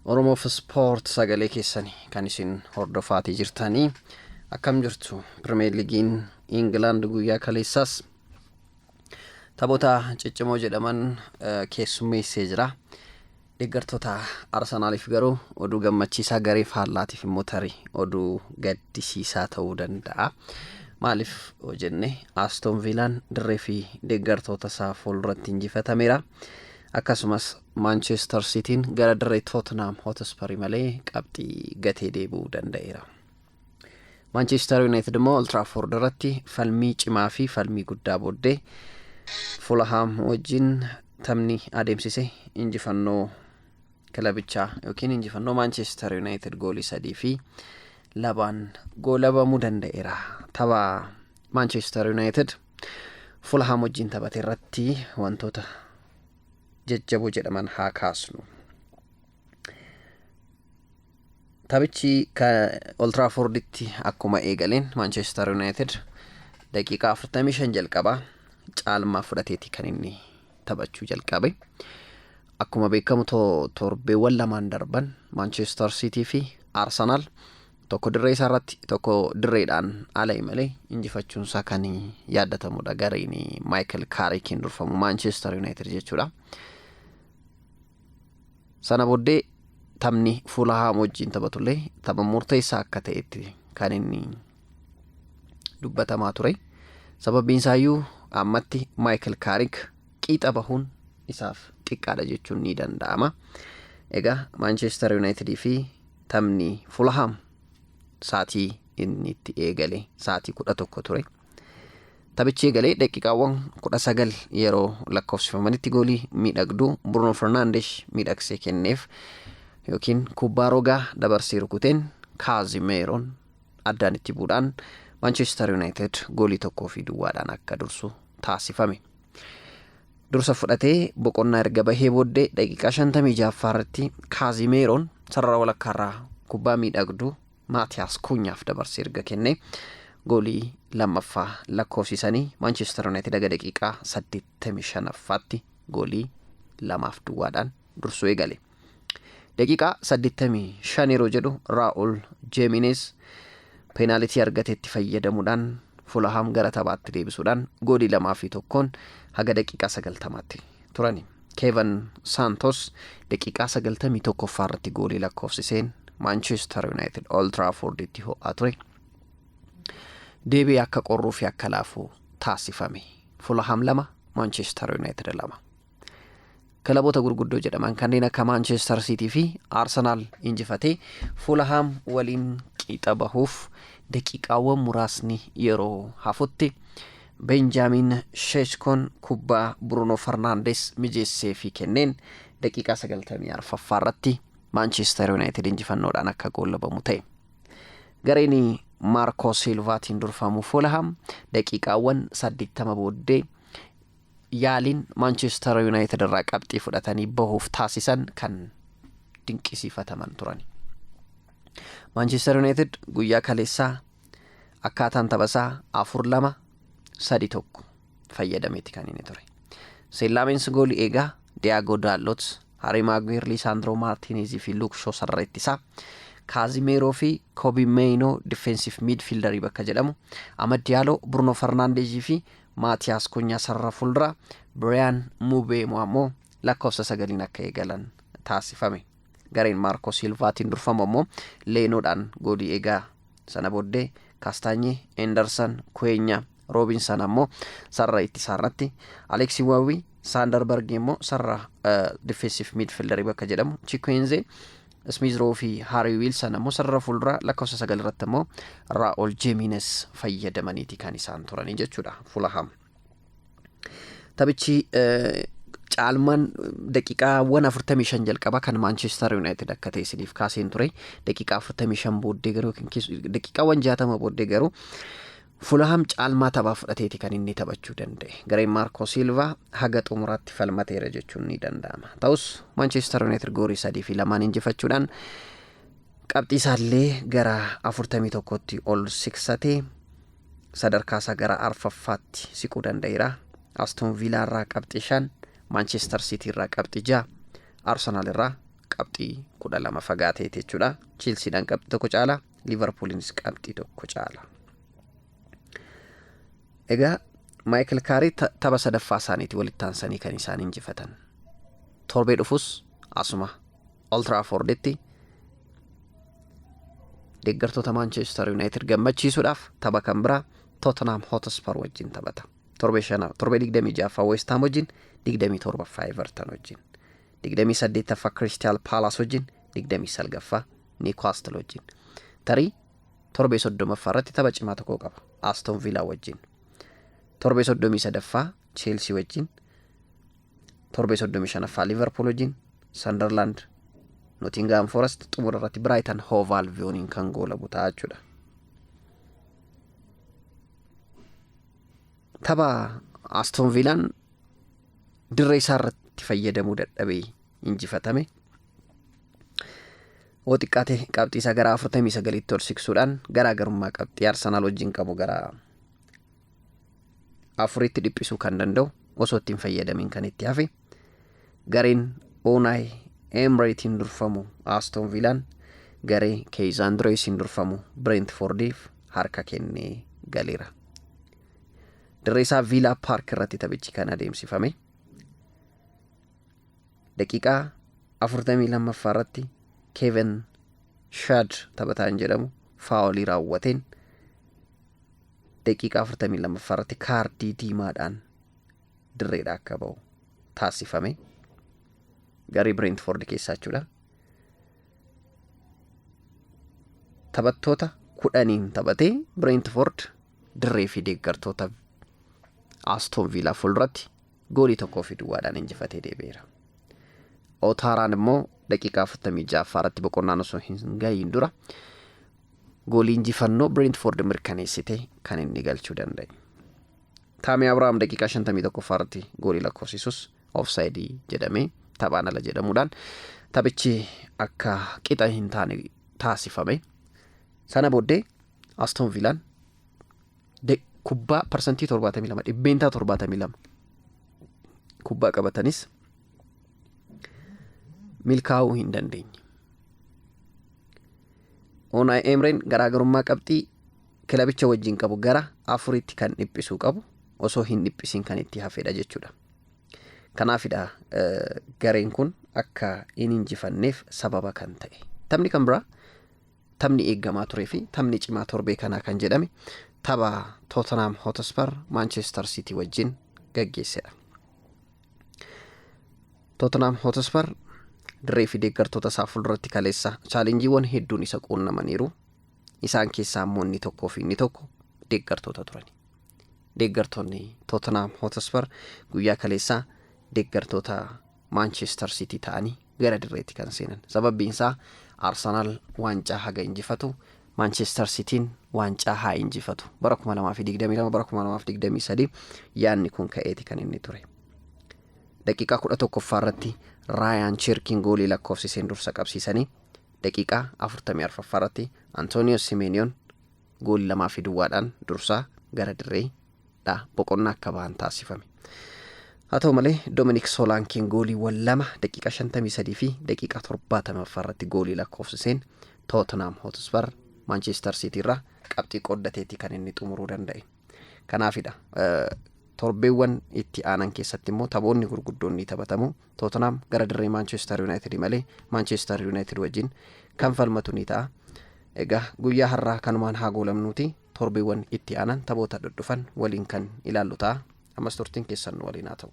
Oromoof Sport sagalee keessanii kan isin hordofaatii jirtanii akkam jirtu. Premier Leaguein England guyyaa kaleessaas taphoota ciccimoo jedhaman keessummeessee jira. Deeggartoota Arsenaaliif garuu oduu gammachiisaa garee faallaatiif immoo tarii oduu gaddisiisaa ta'uu danda'a. Maaliif jenne Aston Villaan dirree fi deeggartoota isaa fuulduratti injifatameera. Akkasumas Manchester Cityn gara dirree Tottenham Hotspur malee qabxii gatee deebi'uu danda'eera. Manchester United immoo Old Trafford irratti falmii cimaa fi falmii guddaa booddee Fulham wajjin taphni adeemsise injifannoo kilabichaa yookiin injifannoo Manchester United goolii 3-2 goolabamuu danda'eera. Tapha Manchester United Fulham wajjin taphate irratti wantoota jajjaboo jedhaman haa kaasnu. Taphichi Old Trafforditti akkuma eegaleen Manchester United daqiiqaa 45 jalqabaa caalmaa fudhateeti kan inni taphachuu jalqabe. Akkuma beekamu torbeewwan lamaan darban Manchester City fi Arsenal tokko dirree isaa irratti tokko dirreedhaan ala malee injifachuun isaa kan yaadatamudha. Gareen Michael Carrick durfamu Manchester United jechuudha. Sana booddee taphni Fulham wajjin taphatullee tapha murteessaa akka ta'etti kan inni dubbatamaa ture. Sababiin isaayyuu ammatti Michael Carrick qiixa bahuun isaaf xiqqaadha jechuun ni danda'ama. Egaa Manchester United fi taphni Fulham saatii inni itti eegale saatii 11 ture. Taphichi eegalee daqiiqaawwan 19 yeroo lakkoofsifamanitti goolii miidhagduu Bruno Fernandes miidhagsee kenneef yookiin kubbaa rogaa dabarsee rukuteen Casemiro addaan itti buudhaan Manchester United goolii 1-2 akka dursu taasifame. Dursa fudhatee boqonnaa erga bahee booddee daqiiqaa 56 irratti Casemiro sarara walakkaarraa kubbaa miidhagduu Maatiyaas Kunyaaf dabarsee erga kenne goolii lammaffaa lakkoofsisanii Manchester United daqiiqaa 85tti goolii 2-2 dursuu eegale. Daqiiqaa 85 yeroo jedhu Raul Jimenez penaltii argateetti fayyadamuudhaan Fulham gara taphaatti deebisuudhaan goolii 2-1 haga daqiiqaa 90tti turani. Kevin Santos daqiiqaa 91 irratti goolii lakkoofsiseen Manchester United Old Trafforditti ho'aa ture. Deebii akka qorruu fi akka laafuu taasifame. Fulham 2 Manchester United 2. Kilaboota gurguddoo jedhaman kanneen akka Manchester City fi Arsenal injifatee Fulham waliin qiixa bahuuf daqiiqaawwan muraasni yeroo hafutti Benjamin Sheshkon kubbaa Bruno Fernandes mijeessee fi kenneen daqiiqaa 94 irratti Manchester United injifannoodhaan akka goolabamu ta'e. Gareen Marco Silvaatiin durfamu Fulham daqiiqaawwan 80 booddee yaaliin Manchester United irraa qabxii fudhatanii bahuuf taasisan kan dinqisiifataman turan. Manchester United guyyaa kaleessaa akkaataan taphasaa 4-2-3-1 fayyadameeti kan inni ture. Seellaameensi goolii eegaa Diago Dalot, Harry Maguire, Lisandro Martinez fi Luke Shaw sarreettisaa, Casemiro fi Kobbie Mainoo defensive midfielder bakka jedhamu, Amad Diallo, Bruno Fernandes fi Maatiyaas Kunyaa sarara fuuldura, Brian Mbeumo ammoo lakkoofsa 9 akka eegalan taasifame. Gareen Marco Silvaatiin durfamu ammoo Leenoodhaan goolii eegaa. Sana booddee Castagne, Henderson, Quenya, Robinson ammoo sarara ittisaa irratti, Alex Iwobi, Sanderberg immoo sarara defensive midfielder bakka jedhamu, Chikwueze, Smith Rowe fi Harry Wilson ammoo sarara fuuldura lakkoofsa 9 irratti ammoo Raul Jimenez fayyadamaniiti kan isaan turanii jechuudha. Fulham taphichi caalmaan daqiiqaawwan 45 jalqaba kan Manchester United akka ta'e isiniif kaaseen ture. Daqiiqaa 45 booddee garuu daqiiqaawwan 60 booddee garuu Fulham caalmaa taphaa fudhateeti kan inni taphachuu danda'e. Gareen Marco Silva haga xumuraatti falmateera jechuun ni danda'ama. Ta'us Manchester United goolii 3-2 injifachuudhaan qabxii isaallee gara 41tti ol siqsatee sadarkaa isaa gara arfaffaatti siquu danda'eera. Aston Villa irraa qabxii 5, Manchester City irraa qabxii 6, Arsenal irraa qabxii 12 fagaatee jechuudha. Chelseadhaan qabxii tokko caala, Liverpoolinis qabxii tokko caala. Egaa Michael Carrick tapha sadaffaa isaaniitti walitti aansanii kan isaan injifatan. Torbee dhufus asuma Old Trafforditti deeggartoota Manchester United gammachiisuudhaaf tapha kan biraa Tottenham Hotspur wajjin taphata. Torbee 26 West Ham wajjin, 27 Everton wajjin, 28 Crystal Palace wajjin, 29 Newcastle wajjin. Tarii torbee 30 irratti tapha cimaa tokko qaba Aston Villa wajjin. Torbee 33 Chelsea wajjin, torbee 35 Liverpool wajjin, Sunderland, Nottingham Forest, xumura irratti Brighton Hove Albion kan goola butaa jechuudha. Tapha Aston Villaan dirree isaa irratti fayyadamuu dadhabee injifatame. Xiqqaate qabxii isaa gara 49tti ol siqsuudhaan garaagarummaa qabxii Arsenal wajjin qabu gara 4tti dhiphisuu kan danda'u osoo ittiin fayyadamin kan itti hafe. Gareen Unai Emerytiin durfamu Aston Villaan garee Kees Andreesiin durfamu Brentfordiif harka kennee galeera. Dirree isaa Villa Park irratti taphichi kan adeemsifame. Daqiiqaa 42 irratti Kevin Shad taphataan jedhamu faawolii raawwateen daqiiqaa 42 irratti kaardii diimaadhaan dirreedhaa akka ba'u taasifame. Garee Brentford keessaa jechuudha. Taphattoota 10 taphatee Brentford dirree fi deeggartoota Aston Villa fuulduratti goolii tokkoo fi duwwaadhaan injifatee deebi'eera. Outaraan immoo daqiiqaa 46 irratti boqonnaan osoo hin gahiin dura goolii injifannoo Brentford mirkaneessite kan inni galchuu danda'e. Tammy Abraham daqiiqaa 51 irratti goolii lakkoofsisus offside jedhamee taphaan ala jedhamuudhaan taphichi akka qixa hin taane taasifame. Sana booddee Aston Villaan kubbaa parsantii 72 dhibbeentaa 72 kubbaa qabatanis milkaa'uu hin dandeenye. Unai Emery'n garaagarummaa qabxii kilabicha wajjin qabu gara 4tti kan dhiphisuu qabu osoo hin dhiphisin kan itti hafedha jechuudha. Kanaafidha gareen kun akka hin injifanneef sababa kan ta'e. Taphni kan biraa taphni eeggamaa turee fi taphni cimaa torbee kanaa kan jedhame tapha Tottenham Hotspur Manchester City wajjin gaggeessedha. Tottenham Hotspur dirree fi deeggartoota isaa fuulduratti kaleessa chaalenjiiwwan hedduun isa quunnamaniiru. Isaan keessaa immoo inni tokkoo fi inni tokko deeggartoota turani. Deeggartoonni Tottenham Hotspur guyyaa kaleessaa deeggartoota Manchester City ta'anii gara dirreetti kan seenan. Sababbiin isaa Arsenal waancaa haga injifatu, Manchester Cityin waancaa haa injifatu. Bara 2022 bara 2023 yaanni kun ka'eeti kan inni ture. Daqiiqaa 11 irratti Ryan Cherkin goolii lakkoofsiseen dursa qabsiisanii daqiiqaa 44 irratti Antonio Semenyon goolii 2-2 dursaa gara dirreedhaa boqonnaa akka ba'an taasifame. Haa ta'u malee Dominic Solanken gooliiwwan 2 daqiiqaa 53 fi daqiiqaa 70 irratti goolii lakkoofsiseen Tottenham Hotspur Manchester City irraa qabxii qoddateetii kan inni xumuruu danda'e. Kanaafidha torbeewwan itti aanan keessatti immoo taphoonni gurguddoon ni taphatamu. Tottenham gara dirree Manchester United malee Manchester United wajjin kan falmatu ni ta'a. Egaa guyyaa har'aa kanumaan haa goolamnuuti. Torbeewwan itti aanan taphoota dhufan waliin kan ilaallu ta'a. Ammas turtiin keessan waliin haa ta'u.